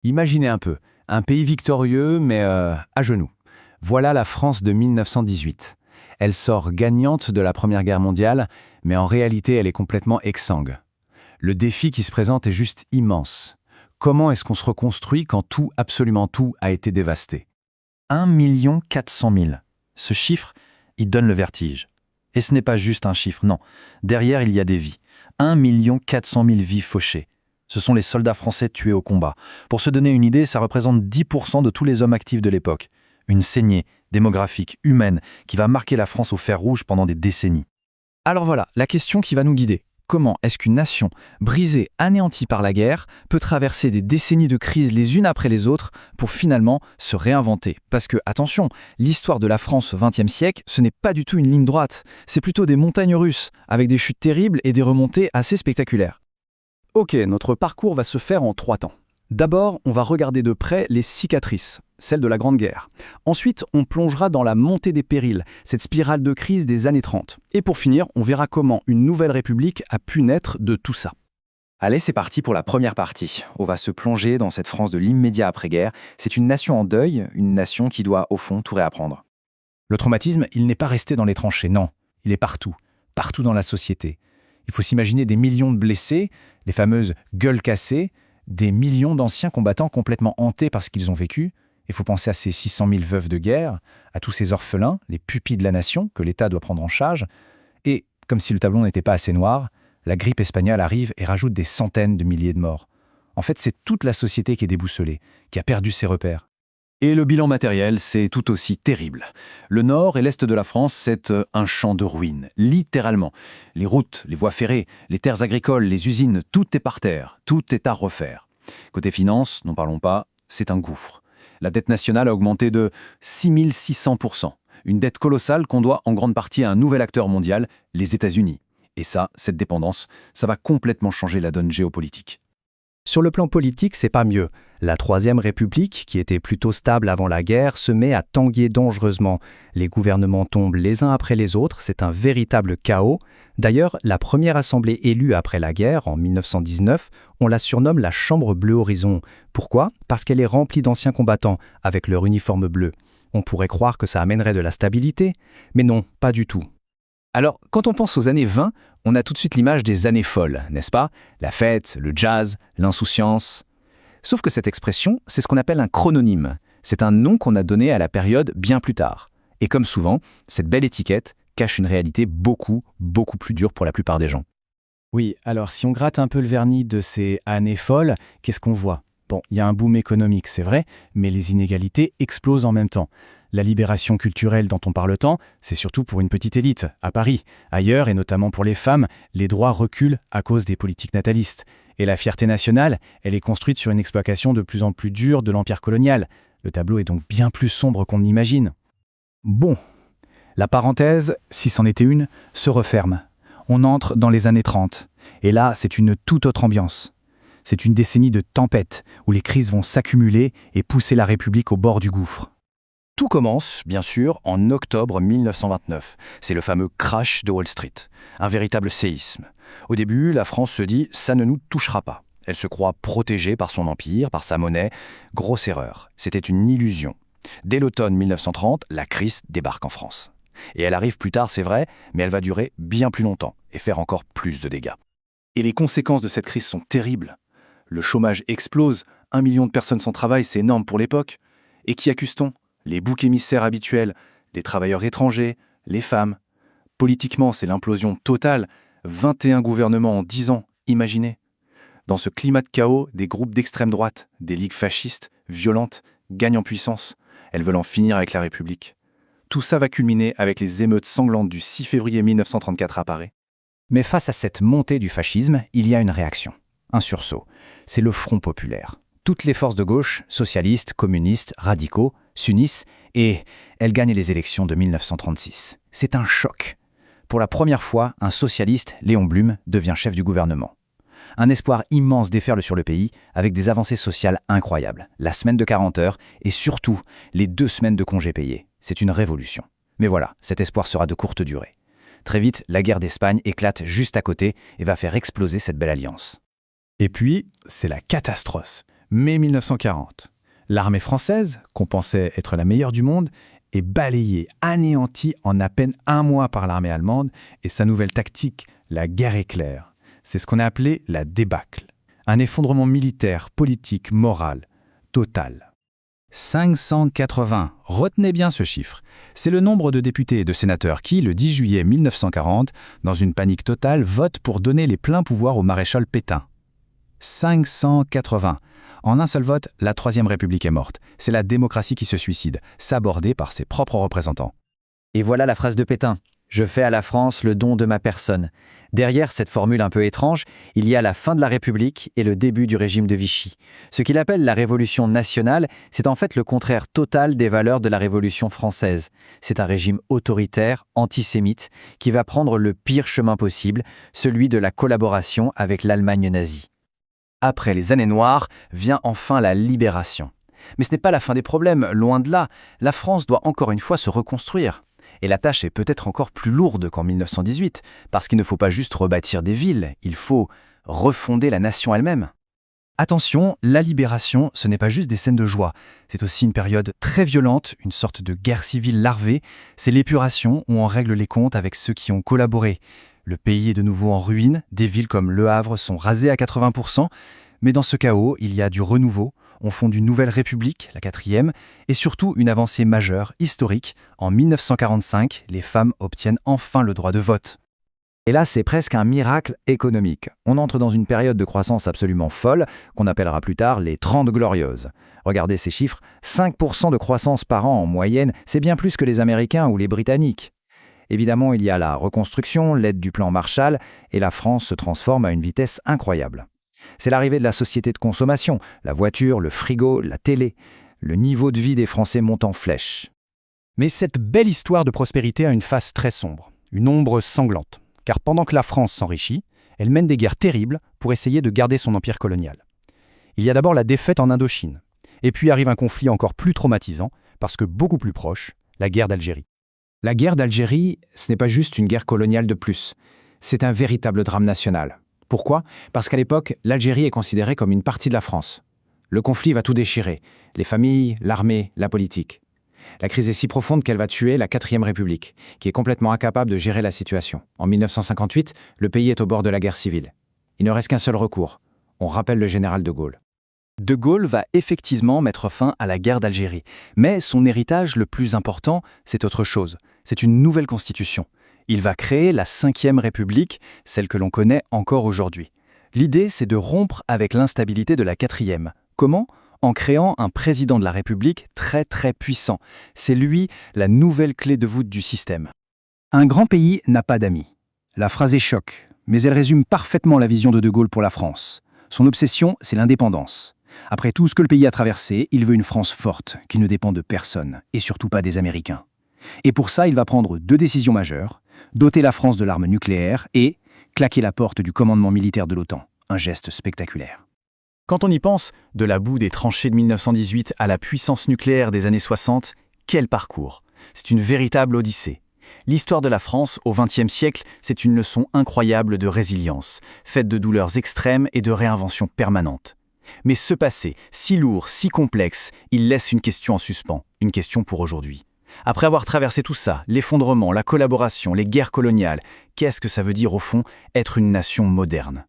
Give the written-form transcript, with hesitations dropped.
Imaginez un peu, un pays victorieux mais à genoux. Voilà la France de 1918. Elle sort gagnante de la Première Guerre mondiale, mais en réalité elle est complètement exsangue. Le défi qui se présente est juste immense. Comment est-ce qu'on se reconstruit quand tout, absolument tout, a été dévasté? 1 400 000. Ce chiffre, il donne le vertige. Et ce n'est pas juste un chiffre, non. Derrière, il y a des vies. 1 400 000 vies fauchées. Ce sont les soldats français tués au combat. Pour se donner une idée, ça représente 10% de tous les hommes actifs de l'époque. Une saignée démographique, humaine, qui va marquer la France au fer rouge pendant des décennies. Alors voilà, la question qui va nous guider. Comment est-ce qu'une nation, brisée, anéantie par la guerre, peut traverser des décennies de crises les unes après les autres pour finalement se réinventer? Parce que, attention, l'histoire de la France au XXe siècle, ce n'est pas du tout une ligne droite. C'est plutôt des montagnes russes, avec des chutes terribles et des remontées assez spectaculaires. Ok, notre parcours va se faire en 3 temps. D'abord, on va regarder de près les cicatrices, celles de la Grande Guerre. Ensuite, on plongera dans la montée des périls, cette spirale de crise des années 30. Et pour finir, on verra comment une nouvelle république a pu naître de tout ça. Allez, c'est parti pour la première partie. On va se plonger dans cette France de l'immédiat après-guerre. C'est une nation en deuil, une nation qui doit, au fond, tout réapprendre. Le traumatisme, il n'est pas resté dans les tranchées, non. Il est partout, partout dans la société. Il faut s'imaginer des millions de blessés, les fameuses gueules cassées, des millions d'anciens combattants complètement hantés par ce qu'ils ont vécu. Il faut penser à ces 600 000 veuves de guerre, à tous ces orphelins, les pupilles de la nation que l'État doit prendre en charge. Et, comme si le tableau n'était pas assez noir, la grippe espagnole arrive et rajoute des centaines de milliers de morts. En fait, c'est toute la société qui est déboussolée, qui a perdu ses repères. Et le bilan matériel, c'est tout aussi terrible. Le nord et l'est de la France, c'est un champ de ruines, littéralement. Les routes, les voies ferrées, les terres agricoles, les usines, tout est par terre, tout est à refaire. Côté finances, n'en parlons pas, c'est un gouffre. La dette nationale a augmenté de 6600%. Une dette colossale qu'on doit en grande partie à un nouvel acteur mondial, les États-Unis. Et ça, cette dépendance, ça va complètement changer la donne géopolitique. Sur le plan politique, c'est pas mieux. La Troisième République, qui était plutôt stable avant la guerre, se met à tanguer dangereusement. Les gouvernements tombent les uns après les autres, c'est un véritable chaos. D'ailleurs, la première assemblée élue après la guerre, en 1919, on la surnomme la Chambre Bleue Horizon. Pourquoi? Parce qu'elle est remplie d'anciens combattants, avec leur uniforme bleu. On pourrait croire que ça amènerait de la stabilité, mais non, pas du tout. Alors, quand on pense aux années 20, on a tout de suite l'image des années folles, n'est-ce pas? La fête, le jazz, l'insouciance. Sauf que cette expression, c'est ce qu'on appelle un chrononyme. C'est un nom qu'on a donné à la période bien plus tard. Et comme souvent, cette belle étiquette cache une réalité beaucoup, beaucoup plus dure pour la plupart des gens. Oui, alors si on gratte un peu le vernis de ces années folles, qu'est-ce qu'on voit? Bon, il y a un boom économique, c'est vrai, mais les inégalités explosent en même temps. La libération culturelle dont on parle tant, c'est surtout pour une petite élite, à Paris. Ailleurs, et notamment pour les femmes, les droits reculent à cause des politiques natalistes. Et la fierté nationale, elle est construite sur une exploitation de plus en plus dure de l'empire colonial. Le tableau est donc bien plus sombre qu'on n'imagine. Bon, la parenthèse, si c'en était une, se referme. On entre dans les années 30. Et là, c'est une toute autre ambiance. C'est une décennie de tempête, où les crises vont s'accumuler et pousser la République au bord du gouffre. Tout commence, bien sûr, en octobre 1929. C'est le fameux crash de Wall Street. Un véritable séisme. Au début, la France se dit « ça ne nous touchera pas ». Elle se croit protégée par son empire, par sa monnaie. Grosse erreur. C'était une illusion. Dès l'automne 1930, la crise débarque en France. Et elle arrive plus tard, c'est vrai, mais elle va durer bien plus longtemps et faire encore plus de dégâts. Et les conséquences de cette crise sont terribles. Le chômage explose, 1 million de personnes sans travail, c'est énorme pour l'époque. Et qui accuse-t-on? Les boucs émissaires habituels, les travailleurs étrangers, les femmes. Politiquement, c'est l'implosion totale. 21 gouvernements en 10 ans, imaginez. Dans ce climat de chaos, des groupes d'extrême droite, des ligues fascistes, violentes, gagnent en puissance. Elles veulent en finir avec la République. Tout ça va culminer avec les émeutes sanglantes du 6 février 1934 à Paris. Mais face à cette montée du fascisme, il y a une réaction, un sursaut. C'est le Front populaire. Toutes les forces de gauche, socialistes, communistes, radicaux, s'unissent et elles gagnent les élections de 1936. C'est un choc. Pour la première fois, un socialiste, Léon Blum, devient chef du gouvernement. Un espoir immense déferle sur le pays avec des avancées sociales incroyables. La semaine de 40 heures et surtout les 2 semaines de congés payés. C'est une révolution. Mais voilà, cet espoir sera de courte durée. Très vite, la guerre d'Espagne éclate juste à côté et va faire exploser cette belle alliance. Et puis, c'est la catastrophe. Mai 1940. L'armée française, qu'on pensait être la meilleure du monde, est balayée, anéantie en à peine un mois par l'armée allemande et sa nouvelle tactique, la guerre éclair. C'est ce qu'on a appelé la débâcle. Un effondrement militaire, politique, moral, total. 580, retenez bien ce chiffre. C'est le nombre de députés et de sénateurs qui, le 10 juillet 1940, dans une panique totale, votent pour donner les pleins pouvoirs au maréchal Pétain. 580. En un seul vote, la Troisième République est morte. C'est la démocratie qui se suicide, sabordée par ses propres représentants. Et voilà la phrase de Pétain. Je fais à la France le don de ma personne. Derrière cette formule un peu étrange, il y a la fin de la République et le début du régime de Vichy. Ce qu'il appelle la Révolution nationale, c'est en fait le contraire total des valeurs de la Révolution française. C'est un régime autoritaire, antisémite, qui va prendre le pire chemin possible, celui de la collaboration avec l'Allemagne nazie. Après les années noires, vient enfin la libération. Mais ce n'est pas la fin des problèmes, loin de là. La France doit encore une fois se reconstruire. Et la tâche est peut-être encore plus lourde qu'en 1918, parce qu'il ne faut pas juste rebâtir des villes, il faut refonder la nation elle-même. Attention, la libération, ce n'est pas juste des scènes de joie, c'est aussi une période très violente, une sorte de guerre civile larvée, c'est l'épuration où on règle les comptes avec ceux qui ont collaboré. Le pays est de nouveau en ruine, des villes comme Le Havre sont rasées à 80%, mais dans ce chaos, il y a du renouveau. On fonde une nouvelle république, la 4e, et surtout une avancée majeure, historique. En 1945, les femmes obtiennent enfin le droit de vote. Et là, c'est presque un miracle économique. On entre dans une période de croissance absolument folle, qu'on appellera plus tard les 30 Glorieuses. Regardez ces chiffres, 5% de croissance par an en moyenne, c'est bien plus que les Américains ou les Britanniques. Évidemment, il y a la reconstruction, l'aide du plan Marshall, et la France se transforme à une vitesse incroyable. C'est l'arrivée de la société de consommation, la voiture, le frigo, la télé. Le niveau de vie des Français monte en flèche. Mais cette belle histoire de prospérité a une face très sombre, une ombre sanglante. Car pendant que la France s'enrichit, elle mène des guerres terribles pour essayer de garder son empire colonial. Il y a d'abord la défaite en Indochine. Et puis arrive un conflit encore plus traumatisant, parce que beaucoup plus proche, la guerre d'Algérie. La guerre d'Algérie, ce n'est pas juste une guerre coloniale de plus. C'est un véritable drame national. Pourquoi ? Parce qu'à l'époque, l'Algérie est considérée comme une partie de la France. Le conflit va tout déchirer, les familles, l'armée, la politique. La crise est si profonde qu'elle va tuer la 4e République, qui est complètement incapable de gérer la situation. En 1958, le pays est au bord de la guerre civile. Il ne reste qu'un seul recours. On rappelle le général de Gaulle. De Gaulle va effectivement mettre fin à la guerre d'Algérie. Mais son héritage le plus important, c'est autre chose. C'est une nouvelle constitution. Il va créer la 5e République, celle que l'on connaît encore aujourd'hui. L'idée, c'est de rompre avec l'instabilité de la 4e. Comment ? En créant un président de la République très très puissant. C'est lui la nouvelle clé de voûte du système. Un grand pays n'a pas d'amis. La phrase est choc, mais elle résume parfaitement la vision de Gaulle pour la France. Son obsession, c'est l'indépendance. Après tout ce que le pays a traversé, il veut une France forte, qui ne dépend de personne, et surtout pas des Américains. Et pour ça, il va prendre 2 décisions majeures, doter la France de l'arme nucléaire et claquer la porte du commandement militaire de l'OTAN, un geste spectaculaire. Quand on y pense, de la boue des tranchées de 1918 à la puissance nucléaire des années 60, quel parcours! C'est une véritable odyssée. L'histoire de la France au XXe siècle, c'est une leçon incroyable de résilience, faite de douleurs extrêmes et de réinvention permanente. Mais ce passé, si lourd, si complexe, il laisse une question en suspens, une question pour aujourd'hui. Après avoir traversé tout ça, l'effondrement, la collaboration, les guerres coloniales, qu'est-ce que ça veut dire au fond être une nation moderne ?